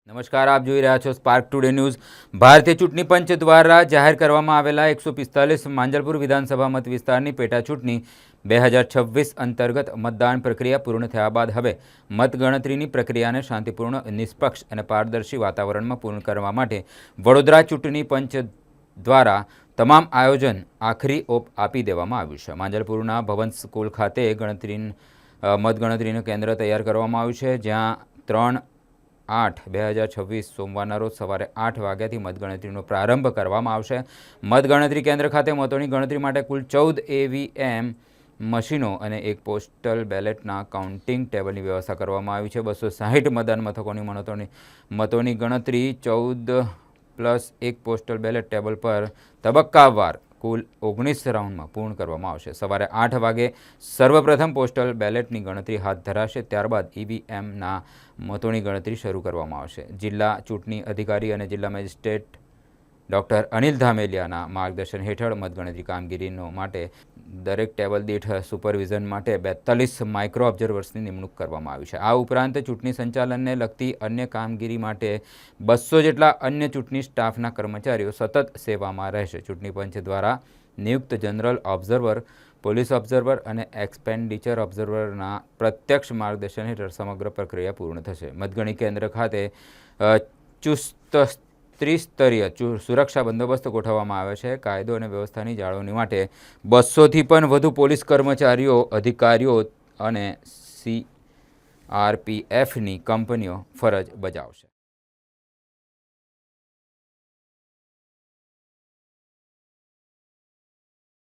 નમસ્કાર, આપ જોઈ રહ્યા છો સ્પાર્ક ટુડે ન્યૂઝ। ભારતીય ચૂંટણી પંચ દ્વારા જાહેર કરવામાં આવેલા 145 માંજલપુર વિધાનસભા મત વિસ્તારની પેટા ચૂંટણી 2026 અંતર્ગત મતદાન પ્રક્રિયા પૂર્ણ થયા બાદ હવે મતગણતરીની પ્રક્રિયાને શાંતિપૂર્ણ, નિષ્પક્ષ અને પારદર્શી વાતાવરણમાં પૂર્ણ કરવા માટે વડોદરા ચૂંટણી પંચ દ્વારા તમામ આયોજન આખરી ઓપ આપી દેવામાં આવ્યું છે। માંજલપુરના ભવન સ્કૂલ ખાતે મતગણતરીનું કેન્દ્ર તૈયાર કરવામાં આવ્યું છે, જ્યાં 3/8/2026 સોમવારના રોજ સવારે 8 વાગ્યાથી મતગણતરીનો પ્રારંભ કરવામાં આવશે। મતગણતરી કેન્દ્ર ખાતે મતોની ગણતરી માટે કુલ 14 EVM મશીનો અને એક પોસ્ટલ બેલેટના કાઉન્ટિંગ ટેબલની વ્યવસ્થા કરવામાં આવી છે। 260 મતદાન મથકોની મતોની ગણતરી 14 + 1 પોસ્ટલ બેલેટ ટેબલ પર તબક્કાવાર કુલ 19 રાઉન્ડમાં પૂર્ણ કરવામાં આવશે। સવારે 8 વાગે સર્વપ્રથમ પોસ્ટલ બેલેટની ગણતરી હાથ ધરાશે, ત્યારબાદ EVMના મતોની ગણતરી શરૂ કરવામાં આવશે। જિલ્લા ચૂંટણી અધિકારી અને જિલ્લા મેજિસ્ટ્રેટ ડૉક્ટર અનિલ ધામેલિયાના માર્ગદર્શન હેઠળ મતગણતરી કામગીરીનો માટે દરેક ટેબલ દીઠ સુપરવિઝન માટે 42 માઇક્રો ઓબ્ઝર્વર્સની નિમણૂક કરવામાં આવી છે। આ ઉપરાંત ચૂંટણી સંચાલનને લગતી અન્ય કામગીરી માટે 200 જેટલા અન્ય ચૂંટણી સ્ટાફના કર્મચારીઓ સતત સેવામાં રહેશે। ચૂંટણી પંચ દ્વારા નિયુક્ત જનરલ ઓબ્ઝર્વર, પોલીસ ઓબ્ઝર્વર અને એક્સપેન્ડિચર ઓબ્ઝર્વરના પ્રત્યક્ષ માર્ગદર્શન હેઠળ સમગ્ર પ્રક્રિયા પૂર્ણ થશે। મતગણતરી કેન્દ્ર ખાતે ચુસ્ત ત્રિસ્તરીય સુરક્ષા બંદોબસ્ત ગોઠવવામાં આવે છે। કાયદો અને વ્યવસ્થાની જાળવણી માટે 200થી પણ વધુ પોલીસ કર્મચારીઓ, અધિકારીઓ અને CRPFની કંપનીઓ ફરજ બજાવશે।